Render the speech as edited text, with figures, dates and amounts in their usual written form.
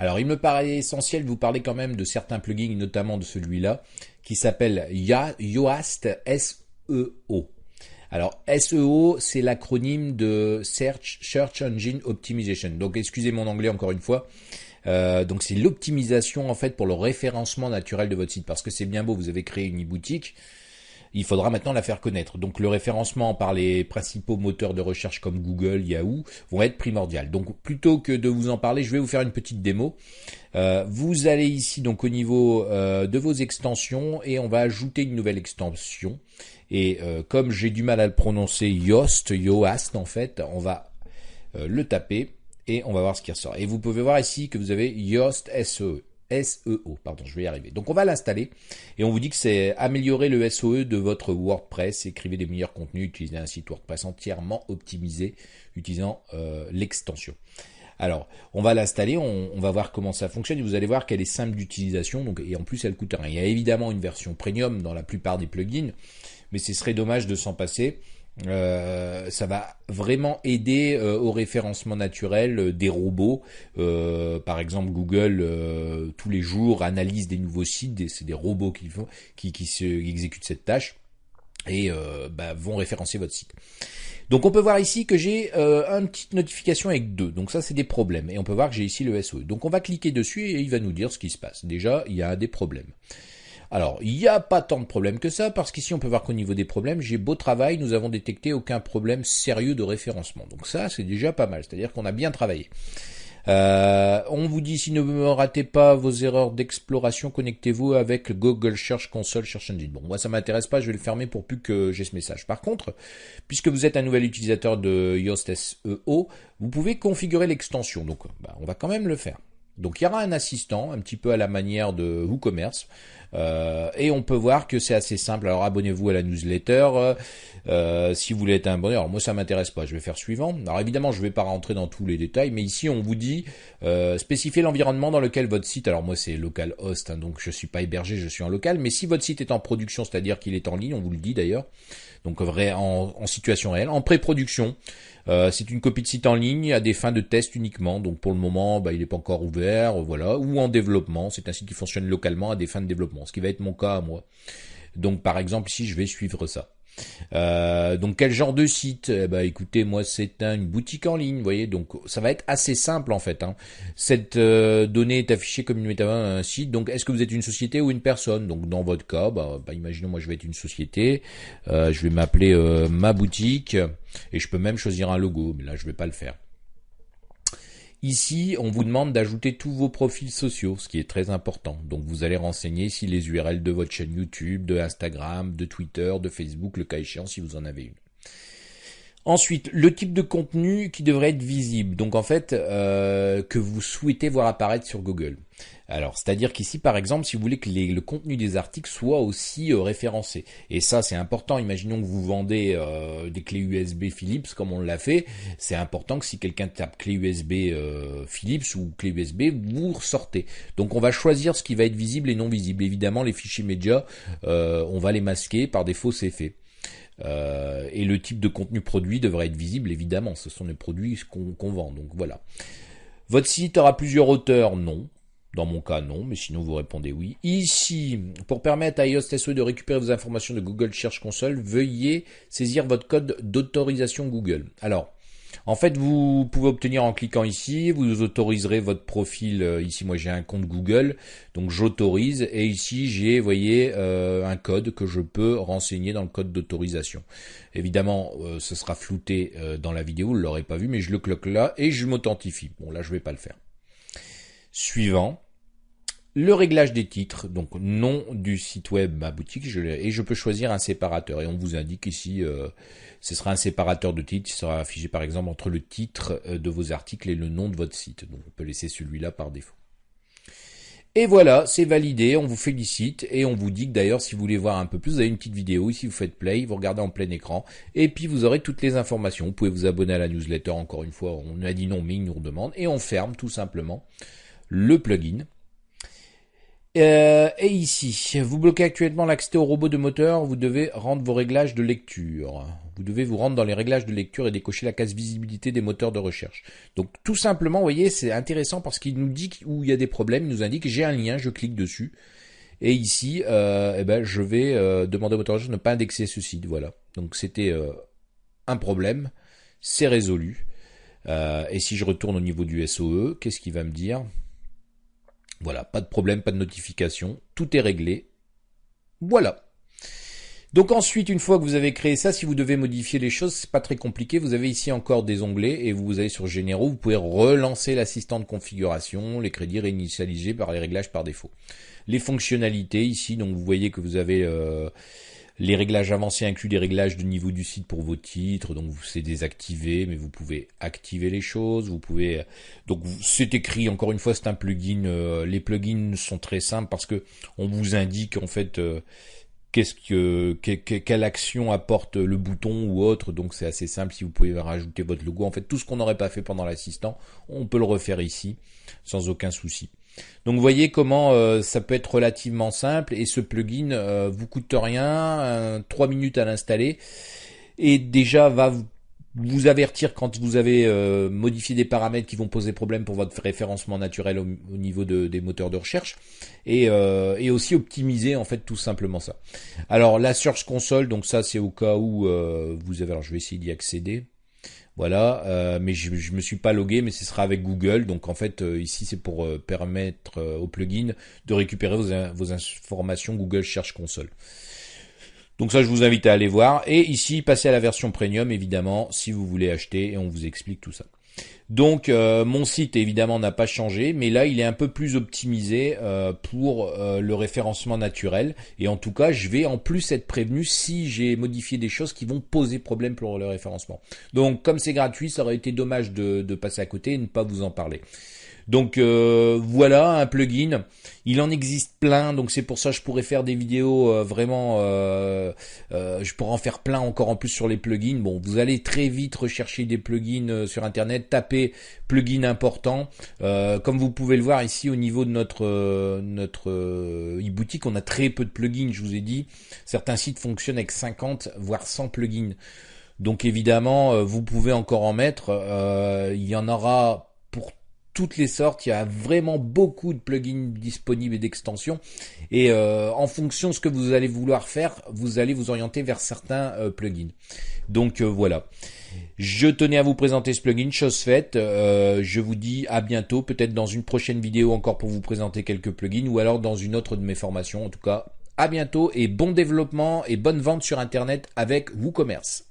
Alors, il me paraît essentiel de vous parler quand même de certains plugins, notamment de celui-là, qui s'appelle Yoast SEO. Alors, SEO, c'est l'acronyme de Search Engine Optimization. Donc, excusez mon anglais encore une fois. Donc, c'est l'optimisation, en fait, pour le référencement naturel de votre site. Parce que c'est bien beau, vous avez créé une e-boutique. Il faudra maintenant la faire connaître. Donc le référencement par les principaux moteurs de recherche comme Google, Yahoo vont être primordial. Donc plutôt que de vous en parler, je vais vous faire une petite démo. Vous allez ici donc au niveau de vos extensions et on va ajouter une nouvelle extension. Et comme j'ai du mal à le prononcer, Yoast en fait, on va le taper et on va voir ce qui ressort. Et vous pouvez voir ici que vous avez Yoast SEO. Pardon, je vais y arriver. Donc on va l'installer et on vous dit que c'est améliorer le SEO de votre WordPress, écrivez des meilleurs contenus, utilisez un site WordPress entièrement optimisé utilisant l'extension. Alors, on va l'installer, on va voir comment ça fonctionne et vous allez voir qu'elle est simple d'utilisation donc, et en plus elle coûte rien. Il y a évidemment une version premium dans la plupart des plugins, mais ce serait dommage de s'en passer. Ça va vraiment aider au référencement naturel des robots. Par exemple, Google tous les jours analyse des nouveaux sites, c'est des robots qui exécutent cette tâche et vont référencer votre site. Donc on peut voir ici que j'ai une petite notification avec 2. Donc ça c'est des problèmes. Et on peut voir que j'ai ici le SEO. Donc on va cliquer dessus et il va nous dire ce qui se passe. Déjà, il y a des problèmes. Alors, il n'y a pas tant de problèmes que ça, parce qu'ici on peut voir qu'au niveau des problèmes, j'ai beau travail, nous avons détecté aucun problème sérieux de référencement. Donc ça, c'est déjà pas mal, c'est-à-dire qu'on a bien travaillé. On vous dit, si ne ratez pas vos erreurs d'exploration, connectez-vous avec Google Search Console Search Engine. Bon, moi ça m'intéresse pas, je vais le fermer pour plus que j'ai ce message. Par contre, puisque vous êtes un nouvel utilisateur de Yoast SEO, vous pouvez configurer l'extension. Donc, on va quand même le faire. Donc il y aura un assistant, un petit peu à la manière de WooCommerce, et on peut voir que c'est assez simple. Alors abonnez-vous à la newsletter, si vous voulez être abonné. Alors moi ça m'intéresse pas, je vais faire suivant. Alors évidemment je vais pas rentrer dans tous les détails, mais ici on vous dit spécifier l'environnement dans lequel votre site, alors moi c'est localhost, donc je suis pas hébergé, je suis en local, mais si votre site est en production, c'est-à-dire qu'il est en ligne, on vous le dit d'ailleurs, donc en situation réelle, en pré-production. C'est une copie de site en ligne à des fins de test uniquement. Donc pour le moment, il n'est pas encore ouvert, voilà. Ou en développement, c'est un site qui fonctionne localement à des fins de développement, ce qui va être mon cas à moi. Donc par exemple ici, je vais suivre ça. Donc quel genre de site? Écoutez, moi c'est une boutique en ligne, vous voyez, donc ça va être assez simple en fait. Cette donnée est affichée comme une métaphore d'un site. Donc est-ce que vous êtes une société ou une personne? Donc dans votre cas, imaginons moi je vais être une société, je vais m'appeler ma boutique et je peux même choisir un logo, mais là je vais pas le faire. Ici, on vous demande d'ajouter tous vos profils sociaux, ce qui est très important. Donc vous allez renseigner ici les URL de votre chaîne YouTube, de Instagram, de Twitter, de Facebook, le cas échéant si vous en avez une. Ensuite, le type de contenu qui devrait être visible, donc en fait que vous souhaitez voir apparaître sur Google. Alors, c'est-à-dire qu'ici, par exemple, si vous voulez que le contenu des articles soit aussi référencé, et ça c'est important, imaginons que vous vendez des clés USB Philips, comme on l'a fait, c'est important que si quelqu'un tape clé USB Philips ou clé USB, vous ressortez. Donc on va choisir ce qui va être visible et non visible. Évidemment, les fichiers médias, on va les masquer, par défaut c'est fait. Et le type de contenu produit devrait être visible, évidemment, ce sont les produits qu'on vend, donc voilà. Votre site aura plusieurs auteurs? Non. Dans mon cas, non, mais sinon vous répondez oui. Ici, pour permettre à Yoast SEO de récupérer vos informations de Google Search Console, veuillez saisir votre code d'autorisation Google. Alors, en fait, vous pouvez obtenir en cliquant ici, vous autoriserez votre profil. Ici, moi, j'ai un compte Google, donc j'autorise. Et ici, j'ai, vous voyez, un code que je peux renseigner dans le code d'autorisation. Évidemment, ce sera flouté dans la vidéo, vous ne l'aurez pas vu, mais je le cloque là et je m'authentifie. Bon, là, je vais pas le faire. Suivant. Le réglage des titres, donc nom du site web, ma boutique, et je peux choisir un séparateur. Et on vous indique ici, ce sera un séparateur de titres qui sera affiché par exemple entre le titre de vos articles et le nom de votre site. Donc on peut laisser celui-là par défaut. Et voilà, c'est validé, on vous félicite et on vous dit que d'ailleurs si vous voulez voir un peu plus, vous avez une petite vidéo, ici vous faites play, vous regardez en plein écran et puis vous aurez toutes les informations. Vous pouvez vous abonner à la newsletter, encore une fois, on a dit non mais il nous redemande et on ferme tout simplement le plugin. Et ici, vous bloquez actuellement l'accès au robot de moteur, vous devez rendre vos réglages de lecture. Vous devez vous rendre dans les réglages de lecture et décocher la case visibilité des moteurs de recherche. Donc tout simplement, vous voyez, c'est intéressant parce qu'il nous dit où il y a des problèmes, il nous indique j'ai un lien, je clique dessus. Et ici, je vais demander au moteur de recherche de ne pas indexer ce site. Voilà. Donc c'était un problème, c'est résolu. Et si je retourne au niveau du SOE, qu'est-ce qu'il va me dire ? Voilà, pas de problème, pas de notification, tout est réglé. Voilà. Donc ensuite, une fois que vous avez créé ça, si vous devez modifier les choses, c'est pas très compliqué. Vous avez ici encore des onglets et vous allez sur Généraux, vous pouvez relancer l'assistant de configuration, les crédits réinitialisés par les réglages par défaut. Les fonctionnalités ici, donc vous voyez que vous avez les réglages avancés incluent les réglages de niveau du site pour vos titres, donc c'est désactivé, mais vous pouvez activer les choses, vous pouvez, donc c'est écrit, encore une fois c'est un plugin, les plugins sont très simples parce que on vous indique en fait quelle action apporte le bouton ou autre, donc c'est assez simple. Si vous pouvez rajouter votre logo, en fait tout ce qu'on n'aurait pas fait pendant l'assistant, on peut le refaire ici sans aucun souci. Donc vous voyez comment ça peut être relativement simple et ce plugin vous coûte rien, 3 minutes à l'installer et déjà va vous avertir quand vous avez modifié des paramètres qui vont poser problème pour votre référencement naturel au niveau des moteurs de recherche et aussi optimiser en fait tout simplement ça. Alors la Search Console, donc ça c'est au cas où vous avez, alors je vais essayer d'y accéder. Voilà, mais je me suis pas logué, mais ce sera avec Google. Donc en fait, ici c'est pour permettre au plugin de récupérer vos informations Google Search Console. Donc ça, je vous invite à aller voir. Et ici, passez à la version premium, évidemment, si vous voulez acheter, et on vous explique tout ça. Donc mon site évidemment n'a pas changé, mais là il est un peu plus optimisé pour le référencement naturel. Et en tout cas, je vais en plus être prévenu si j'ai modifié des choses qui vont poser problème pour le référencement. Donc comme c'est gratuit, ça aurait été dommage de passer à côté et ne pas vous en parler. Donc voilà un plugin, il en existe plein, donc c'est pour ça que je pourrais faire des vidéos vraiment, je pourrais en faire plein encore en plus sur les plugins. Bon, vous allez très vite rechercher des plugins sur internet, taper plugin important. Comme vous pouvez le voir ici au niveau de notre e-boutique, on a très peu de plugins, je vous ai dit. Certains sites fonctionnent avec 50 voire 100 plugins. Donc évidemment, vous pouvez encore en mettre, il y en aura pour toutes les sortes, il y a vraiment beaucoup de plugins disponibles et d'extensions et en fonction de ce que vous allez vouloir faire, vous allez vous orienter vers certains plugins. Donc voilà. Je tenais à vous présenter ce plugin, chose faite. Je vous dis à bientôt, peut-être dans une prochaine vidéo encore pour vous présenter quelques plugins ou alors dans une autre de mes formations. En tout cas, à bientôt et bon développement et bonne vente sur internet avec WooCommerce.